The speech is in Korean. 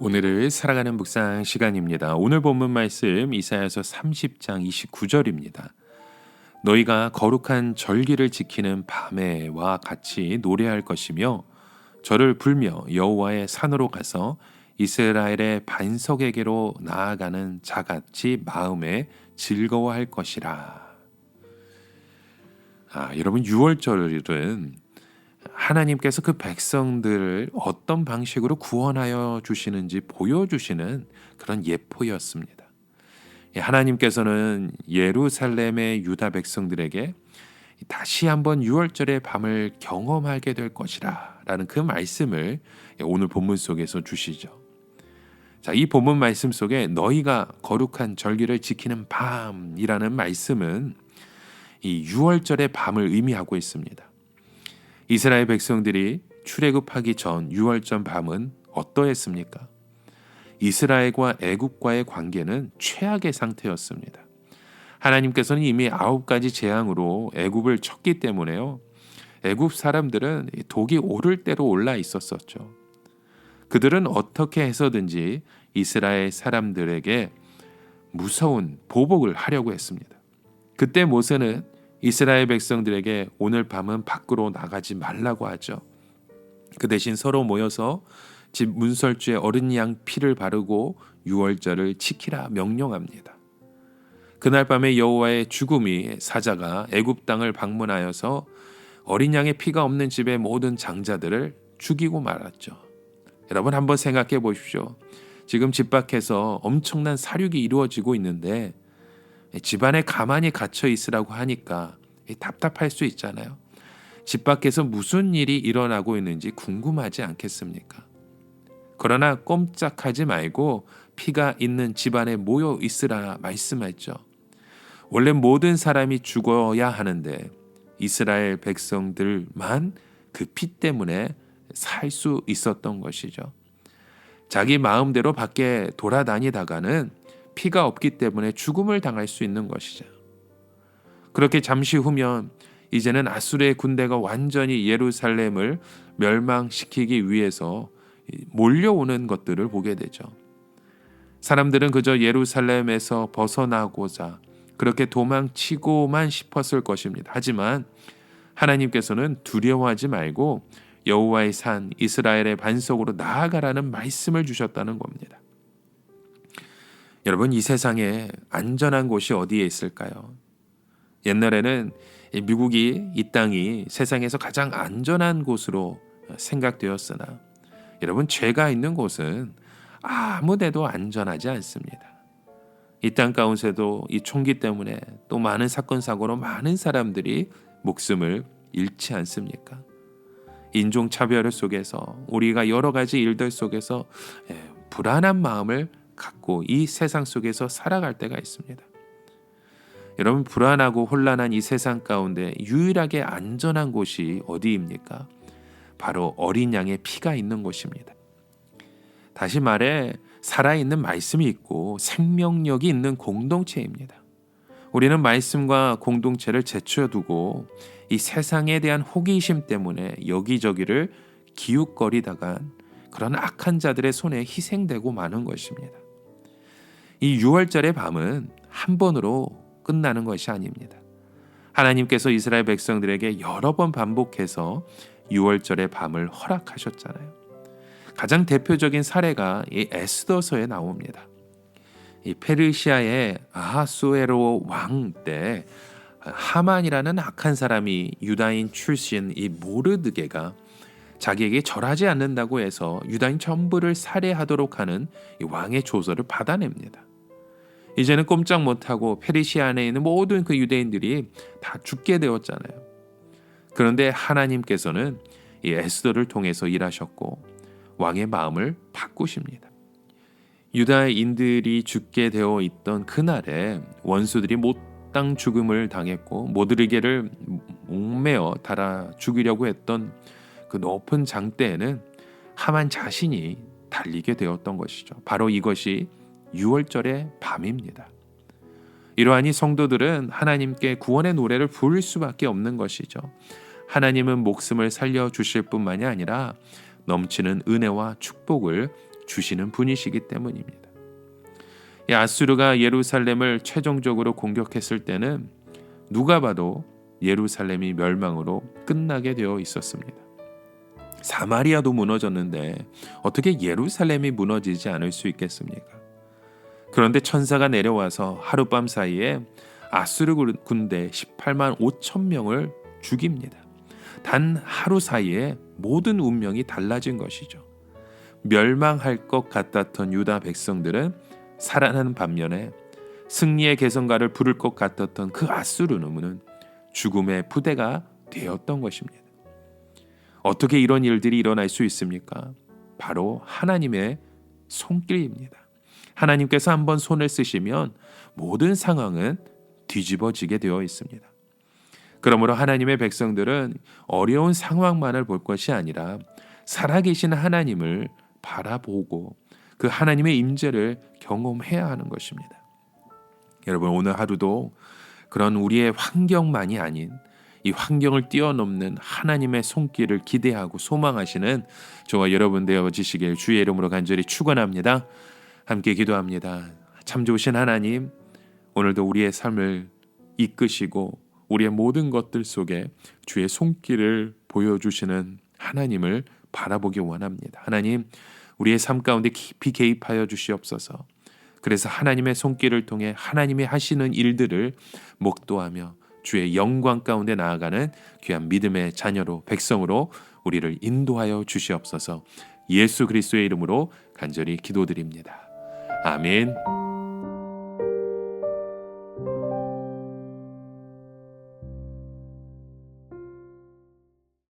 오늘을 살아가는 묵상 시간입니다. 오늘 본문 말씀 이사야서 30장 29절입니다. 너희가 거룩한 절기를 지키는 밤에와 같이 노래할 것이며 저를 불며 여호와의 산으로 가서 이스라엘의 반석에게로 나아가는 자같이 마음에 즐거워할 것이라. 여러분 6월절은 하나님께서 그 백성들을 어떤 방식으로 구원하여 주시는지 보여주시는 그런 예포였습니다. 하나님께서는 예루살렘의 유다 백성들에게 다시 한번 6월절의 밤을 경험하게 될 것이라 라는 그 말씀을 오늘 본문 속에서 주시죠. 자, 이 본문 말씀 속에 너희가 거룩한 절기를 지키는 밤이라는 말씀은 이 6월절의 밤을 의미하고 있습니다. 이스라엘 백성들이 출애굽하기 전 6월절 밤은 어떠했습니까? 이스라엘과 애굽과의 관계는 최악의 상태였습니다. 하나님께서는 이미 9가지 재앙으로 애굽을 쳤기 때문에요. 애굽 사람들은 독이 오를 대로 올라 있었었죠. 그들은 어떻게 해서든지 이스라엘 사람들에게 무서운 보복을 하려고 했습니다. 그때 모세는 이스라엘 백성들에게 오늘 밤은 밖으로 나가지 말라고 하죠. 그 대신 서로 모여서 집 문설주에 어린 양 피를 바르고 6월절을 지키라 명령합니다. 그날 밤에 여호와의 죽음이 사자가 애굽 땅을 방문하여서 어린 양의 피가 없는 집의 모든 장자들을 죽이고 말았죠. 여러분 한번 생각해 보십시오. 지금 집 밖에서 엄청난 살육이 이루어지고 있는데 집안에 가만히 갇혀 있으라고 하니까 답답할 수 있잖아요. 집 밖에서 무슨 일이 일어나고 있는지 궁금하지 않겠습니까? 그러나 꼼짝하지 말고 피가 있는 집안에 모여 있으라 말씀했죠. 원래 모든 사람이 죽어야 하는데 이스라엘 백성들만 그 피 때문에 살 수 있었던 것이죠. 자기 마음대로 밖에 돌아다니다가는 피가 없기 때문에 죽음을 당할 수 있는 것이죠. 그렇게 잠시 후면 이제는 아수르의 군대가 완전히 예루살렘을 멸망시키기 위해서 몰려오는 것들을 보게 되죠. 사람들은 그저 예루살렘에서 벗어나고자 그렇게 도망치고만 싶었을 것입니다. 하지만 하나님께서는 두려워하지 말고 여호와의 산 이스라엘의 반석으로 나아가라는 말씀을 주셨다는 겁니다. 여러분 이 세상에 안전한 곳이 어디에 있을까요? 옛날에는 미국이 이 땅이 세상에서 가장 안전한 곳으로 생각되었으나 여러분 죄가 있는 곳은 아무 데도 안전하지 않습니다. 이 땅 가운데도 이 총기 때문에 또 많은 사건 사고로 많은 사람들이 목숨을 잃지 않습니까? 인종차별 속에서 우리가 여러 가지 일들 속에서 불안한 마음을 갖고 이 세상 속에서 살아갈 때가 있습니다. 여러분 불안하고 혼란한 이 세상 가운데 유일하게 안전한 곳이 어디입니까? 바로 어린 양의 피가 있는 곳입니다. 다시 말해 살아있는 말씀이 있고 생명력이 있는 공동체입니다. 우리는 말씀과 공동체를 제쳐두고 이 세상에 대한 호기심 때문에 여기저기를 기웃거리다간 그런 악한 자들의 손에 희생되고 마는 것입니다. 이 6월절의 밤은 한 번으로 끝나는 것이 아닙니다. 하나님께서 이스라엘 백성들에게 여러 번 반복해서 6월절의 밤을 허락하셨잖아요. 가장 대표적인 사례가 이 에스더서에 나옵니다. 이 페르시아의 아하수에로 왕 때 하만이라는 악한 사람이 유다인 출신 이 모르드게가 자기에게 절하지 않는다고 해서 유다인 전부를 살해하도록 하는 이 왕의 조서를 받아냅니다. 이제는 꼼짝 못하고 페르시아 안에 있는 모든 그 유대인들이 다 죽게 되었잖아요. 그런데 하나님께서는 이 에스더를 통해서 일하셨고 왕의 마음을 바꾸십니다. 유다인들이 죽게 되어 있던 그날에 원수들이 못당 죽음을 당했고 모드르게를 목매어 달아 죽이려고 했던 그 높은 장대에는 하만 자신이 달리게 되었던 것이죠. 바로 이것이 6월절의 밤입니다. 이러하니 성도들은 하나님께 구원의 노래를 부를 수밖에 없는 것이죠. 하나님은 목숨을 살려주실 뿐만이 아니라 넘치는 은혜와 축복을 주시는 분이시기 때문입니다. 이 아수르가 예루살렘을 최종적으로 공격했을 때는 누가 봐도 예루살렘이 멸망으로 끝나게 되어 있었습니다. 사마리아도 무너졌는데 어떻게 예루살렘이 무너지지 않을 수 있겠습니까? 그런데 천사가 내려와서 하룻밤 사이에 아수르 군대 18만 5천 명을 죽입니다. 단 하루 사이에 모든 운명이 달라진 것이죠. 멸망할 것 같았던 유다 백성들은 살아나는 반면에 승리의 개성가를 부를 것 같았던 그 아수르는 죽음의 부대가 되었던 것입니다. 어떻게 이런 일들이 일어날 수 있습니까? 바로 하나님의 손길입니다. 하나님께서 한번 손을 쓰시면 모든 상황은 뒤집어지게 되어 있습니다. 그러므로 하나님의 백성들은 어려운 상황만을 볼 것이 아니라 살아계신 하나님을 바라보고 그 하나님의 임재를 경험해야 하는 것입니다. 여러분, 오늘 하루도 그런 우리의 환경만이 아닌 이 환경을 뛰어넘는 하나님의 손길을 기대하고 소망하시는 저와 여러분 되어지시길 주의 이름으로 간절히 축원합니다. 함께 기도합니다. 참 좋으신 하나님, 오늘도 우리의 삶을 이끄시고 우리의 모든 것들 속에 주의 손길을 보여주시는 하나님을 바라보기 원합니다. 하나님, 우리의 삶 가운데 깊이 개입하여 주시옵소서. 그래서 하나님의 손길을 통해 하나님이 하시는 일들을 목도하며 주의 영광 가운데 나아가는 귀한 믿음의 자녀로, 백성으로 우리를 인도하여 주시옵소서. 예수 그리스도의 이름으로 간절히 기도드립니다. 아멘.